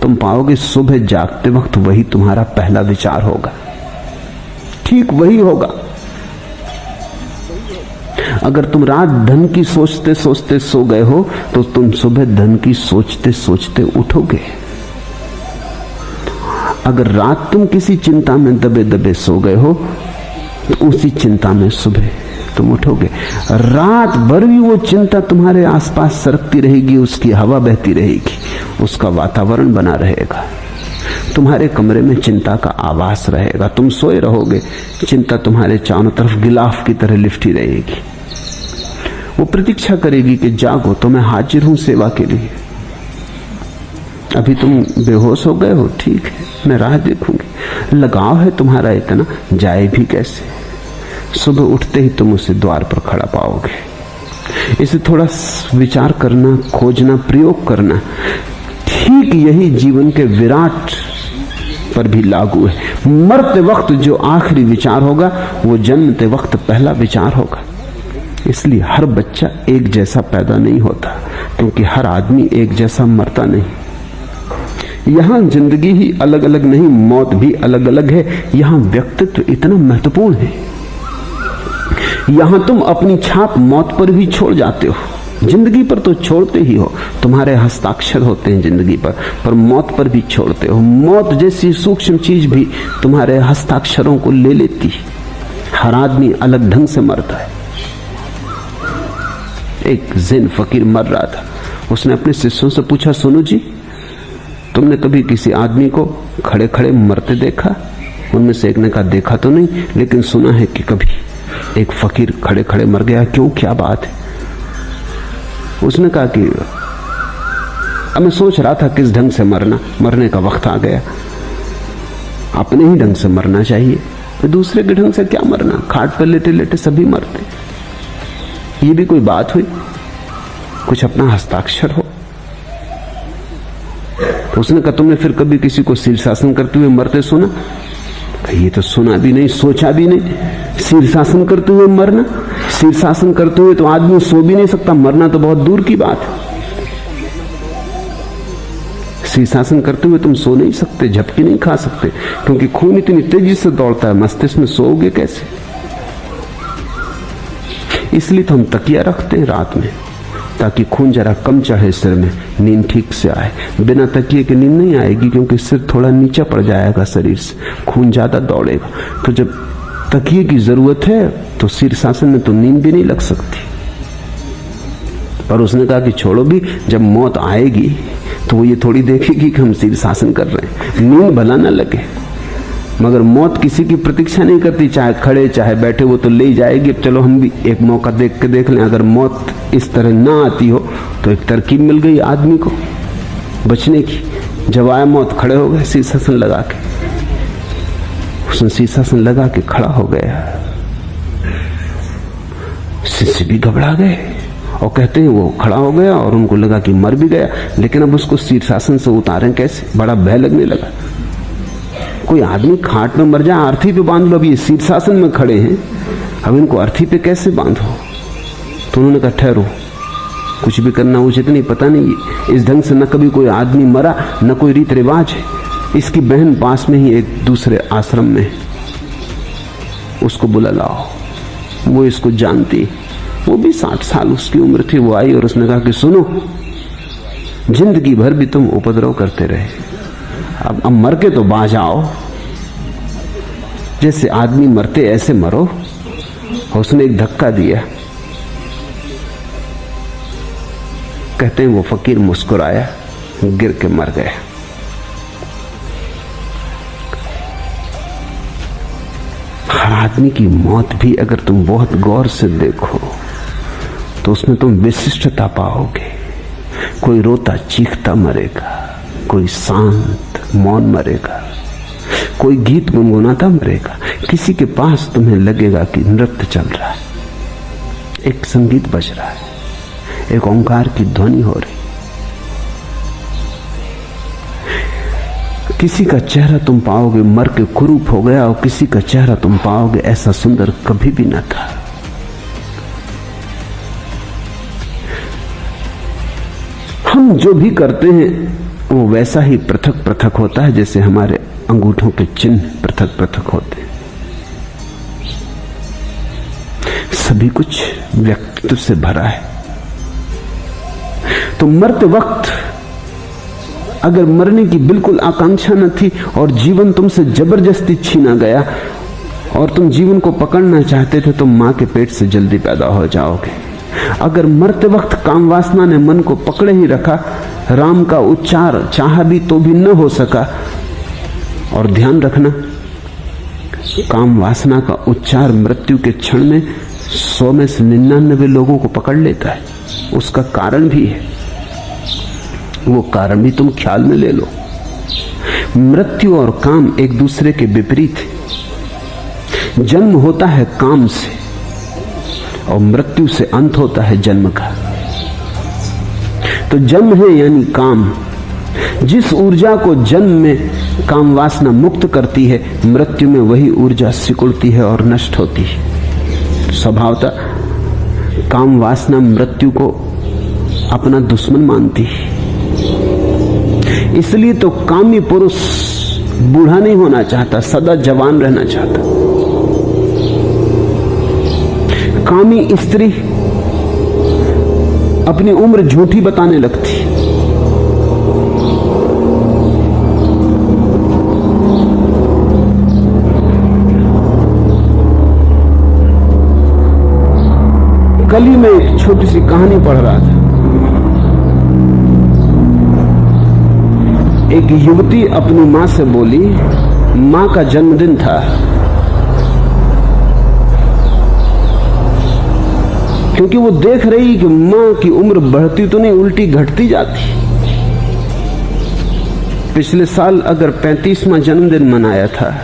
तुम पाओगे सुबह जागते वक्त वही तुम्हारा पहला विचार होगा, ठीक वही होगा। अगर तुम रात धन की सोचते सोचते सो गए हो तो तुम सुबह धन की सोचते सोचते उठोगे। अगर रात तुम किसी चिंता में दबे दबे सो गए हो तो उसी चिंता में सुबह तुम उठोगे। रात भर भी वो चिंता तुम्हारे आसपास सरकती रहेगी, उसकी हवा बहती रहेगी, उसका वातावरण बना रहेगा, तुम्हारे कमरे में चिंता का आवास रहेगा। तुम सोए रहोगे, चिंता तुम्हारे चारों तरफ गिलाफ की तरह लिपटी रहेगी। वो प्रतीक्षा करेगी कि जागो तो मैं हाजिर हूं सेवा के लिए। अभी तुम बेहोश हो गए हो, ठीक है, मैं राह देखूंगी। लगाव है तुम्हारा इतना, जाए भी कैसे। सुबह उठते ही तुम उसे द्वार पर खड़ा पाओगे। इसे थोड़ा विचार करना, खोजना, प्रयोग करना। ठीक यही जीवन के विराट पर भी लागू है। मरते वक्त जो आखिरी विचार होगा वो जन्मते वक्त पहला विचार होगा। इसलिए हर बच्चा एक जैसा पैदा नहीं होता, क्योंकि हर आदमी एक जैसा मरता नहीं। यहां जिंदगी ही अलग अलग नहीं, मौत भी अलग अलग है। यहां व्यक्तित्व इतना महत्वपूर्ण है। यहां तुम अपनी छाप मौत पर भी छोड़ जाते हो। जिंदगी पर तो छोड़ते ही हो, तुम्हारे हस्ताक्षर होते हैं जिंदगी पर मौत पर भी छोड़ते हो। मौत जैसी सूक्ष्म चीज भी तुम्हारे हस्ताक्षरों को ले लेती है। हर आदमी अलग ढंग से मरता है। एक ज़ेन फकीर मर रहा था। उसने अपने शिष्यों से पूछा, सुनो जी, तुमने कभी किसी आदमी को खड़े खड़े मरते देखा? उनमें से एक ने कहा, देखा तो नहीं, लेकिन सुना है कि कभी एक फकीर खड़े खड़े मर गया। क्यों, क्या बात है? उसने कहा कि अब मैं सोच रहा था किस ढंग से मरने का वक्त आ गया। अपने ही ढंग से मरना चाहिए, तो दूसरे के ढंग से क्या मरना? खाट पर लेटे लेटे सभी मरते, ये भी कोई बात हुई? कुछ अपना हस्ताक्षर हो। तो उसने कहा, तुमने फिर कभी किसी को शीर्षासन करते हुए मरते सुना? ये तो सुना भी नहीं, सोचा भी नहीं। शीर्षासन करते हुए मरना? शीर्षासन करते हुए तो आदमी सो भी नहीं सकता, मरना तो बहुत दूर की बात है। शीर्षासन करते हुए तुम सो नहीं सकते, झपकी नहीं खा सकते, क्योंकि खून इतनी तेजी से दौड़ता है, मस्तिष्क में सोओगे कैसे? इसलिए तो हम तकिया रखते हैं रात में, ताकि खून जरा कम चढ़े सिर में, नींद ठीक से आए। बिना तकिए के नींद नहीं आएगी, क्योंकि सिर थोड़ा नीचा पड़ जाएगा शरीर से, खून ज्यादा दौड़ेगा। तो जब तकिए की जरूरत है तो शीर्षासन में तो नींद भी नहीं लग सकती। पर उसने कहा कि छोड़ो भी, जब मौत आएगी तो वो ये थोड़ी देखेगी कि हम शीर्षासन कर रहे हैं, नींद भला ना लगे। मगर मौत किसी की प्रतीक्षा नहीं करती, चाहे खड़े चाहे बैठे, वो तो ले ही जाएगी। अब चलो हम भी एक मौका देख के देख लें। अगर मौत इस तरह ना आती हो तो एक तरकीब मिल गई आदमी को बचने की। जब आया मौत, खड़े हो गए शीर्षासन लगा के। उसने शीर्षासन लगा के खड़ा हो गया। शिष्य भी घबरा गए और कहते हैं वो खड़ा हो गया और उनको लगा कि मर भी गया, लेकिन अब उसको शीर्षासन से उतारें कैसे? बड़ा भय लगने लगा। कोई आदमी खाट में मर जाए, अर्थी पे बांध लो, अब ये शीर्षासन में खड़े हैं, अब इनको अर्थी पे कैसे बांधो? तो उन्होंने कहा, ठहरो, कुछ भी करना उचित नहीं, पता नहीं इस ढंग से न कभी कोई आदमी मरा, न कोई रीत रिवाज है। इसकी बहन पास में ही एक दूसरे आश्रम में, उसको बुला लाओ, वो इसको जानती। वो भी 60 साल उसकी उम्र थी। वो आई और उसने कहा कि सुनो, जिंदगी भर भी तुम उपद्रव करते रहे, अब मर के तो बाज आओ, जैसे आदमी मरते ऐसे मरो। और उसने एक धक्का दिया। कहते हैं वो फकीर मुस्कुराया, गिर के मर गया। हर आदमी की मौत भी अगर तुम बहुत गौर से देखो तो उसमें तुम विशिष्टता पाओगे। कोई रोता चीखता मरेगा, कोई शांत मौन मरेगा, कोई गीत गुनगुनाता मरेगा, किसी के पास तुम्हें लगेगा कि नृत्य चल रहा है, एक संगीत बज रहा है, एक ओंकार की ध्वनि हो रही। किसी का चेहरा तुम पाओगे मर के कुरूप हो गया, और किसी का चेहरा तुम पाओगे ऐसा सुंदर कभी भी न था। हम जो भी करते हैं वो वैसा ही पृथक पृथक होता है जैसे हमारे अंगूठों के चिन्ह पृथक पृथक होते हैं। सभी कुछ व्यक्तित्व से भरा है। तो मरते वक्त अगर मरने की बिल्कुल आकांक्षा न थी और जीवन तुमसे जबरदस्ती छीना गया और तुम जीवन को पकड़ना चाहते थे तो मां के पेट से जल्दी पैदा हो जाओगे। अगर मरते वक्त काम वासना ने मन को पकड़े ही रखा, राम का उच्चार चाहा भी तो भी न हो सका। और ध्यान रखना, काम वासना का उच्चार मृत्यु के क्षण में 100 में से 99 लोगों को पकड़ लेता है। उसका कारण भी है, वो कारण भी तुम ख्याल में ले लो। मृत्यु और काम एक दूसरे के विपरीत है। जन्म होता है काम से और मृत्यु से अंत होता है जन्म का। तो जन्म है यानी काम। जिस ऊर्जा को जन्म में काम वासना मुक्त करती है, मृत्यु में वही ऊर्जा सिकुड़ती है और नष्ट होती है। स्वभावतः काम वासना मृत्यु को अपना दुश्मन मानती है। इसलिए तो कामी पुरुष बूढ़ा नहीं होना चाहता, सदा जवान रहना चाहता। कामी स्त्री अपनी उम्र झूठी बताने लगती। कल ही मैं एक छोटी सी कहानी पढ़ रहा था। एक युवती अपनी मां से बोली, मां का जन्मदिन था, क्योंकि वो देख रही कि मां की उम्र बढ़ती तो नहीं उल्टी घटती जाती। पिछले साल अगर 35वां जन्मदिन मनाया था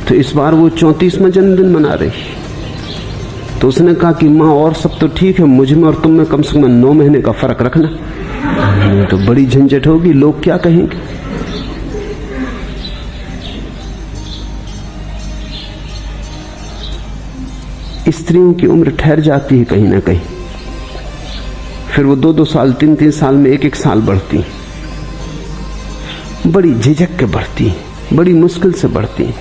तो इस बार वो 34वां जन्मदिन मना रही। तो उसने कहा कि मां और सब तो ठीक है, मुझ में और तुम में कम से कम 9 महीने का फर्क रखना, तो बड़ी झंझट होगी, लोग क्या कहेंगे। स्त्रियों की उम्र ठहर जाती है कहीं ना कहीं, फिर वो 2-2 साल 3-3 साल में 1-1 साल बढ़ती, बड़ी झिझक के बढ़ती, बड़ी मुश्किल से बढ़ती।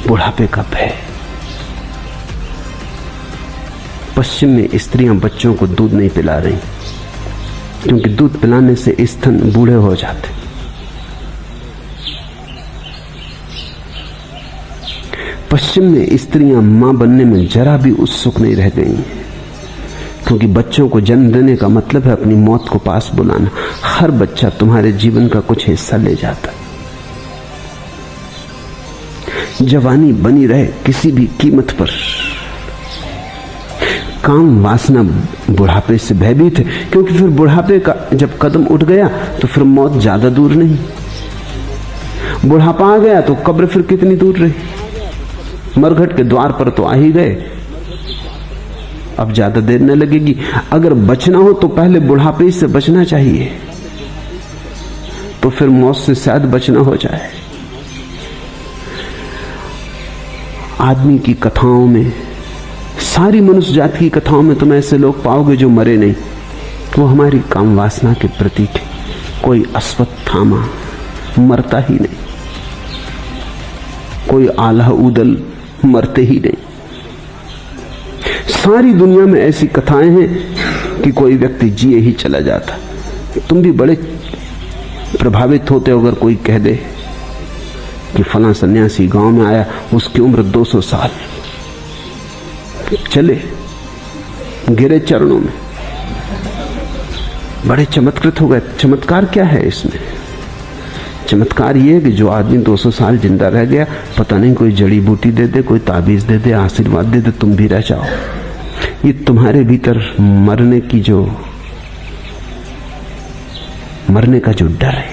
बुढ़ापे का भय। पश्चिम में स्त्रियां बच्चों को दूध नहीं पिला रही, क्योंकि दूध पिलाने से स्तन बूढ़े हो जाते। पश्चिम में स्त्रियां मां बनने में जरा भी उत्सुक नहीं रह गई, क्योंकि बच्चों को जन्म देने का मतलब है अपनी मौत को पास बुलाना। हर बच्चा तुम्हारे जीवन का कुछ हिस्सा ले जाता। जवानी बनी रहे किसी भी कीमत पर। काम वासना बुढ़ापे से भयभीत है, क्योंकि फिर बुढ़ापे का जब कदम उठ गया तो फिर मौत ज्यादा दूर नहीं। बुढ़ापा आ गया तो कब्र फिर कितनी दूर रही। मरघट के द्वार पर तो आ ही गए, अब ज्यादा देर न लगेगी। अगर बचना हो तो पहले बुढ़ापे से बचना चाहिए, तो फिर मौत से शायद बचना हो जाए। आदमी की कथाओं में, सारी मनुष्य जाति की कथाओं में तुम ऐसे लोग पाओगे जो मरे नहीं। वो हमारी काम वासना के प्रतीक है। कोई अश्वत्थामा मरता ही नहीं, कोई आल्हा उदल मरते ही नहीं। सारी दुनिया में ऐसी कथाएं हैं कि कोई व्यक्ति जिए ही चला जाता। तुम भी बड़े प्रभावित होते हो अगर कोई कह दे कि फलां सन्यासी गांव में आया, उसकी उम्र 200 साल, चले गिरे चरणों में। बड़े चमत्कृत हो गए। चमत्कार क्या है इसमें? चमत्कार ये है कि जो आदमी 200 साल जिंदा रह गया, पता नहीं कोई जड़ी बूटी दे दे, कोई ताबीज दे दे, आशीर्वाद दे दे, तुम भी रह जाओ। ये तुम्हारे भीतर मरने का जो डर है,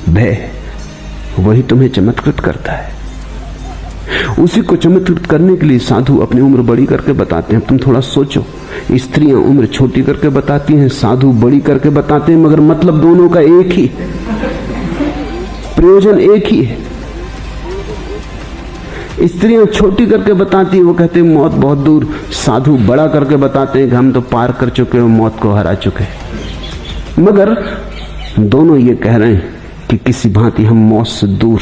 भय, वही तुम्हें चमत्कृत करता है। उसी को चमत्कृत करने के लिए साधु अपनी उम्र बड़ी करके बताते हैं। तुम थोड़ा सोचो, स्त्रियां उम्र छोटी करके बताती हैं, साधु बड़ी करके बताते हैं, मगर मतलब दोनों का एक ही, प्रयोजन एक ही है। स्त्रियां छोटी करके बताती हैं, वो कहते हैं मौत बहुत दूर। साधु बड़ा करके बताते हैं कि हम तो पार कर चुके हैं, मौत को हरा चुके हैं। मगर दोनों ये कह रहे हैं कि किसी भांति हम मौत से दूर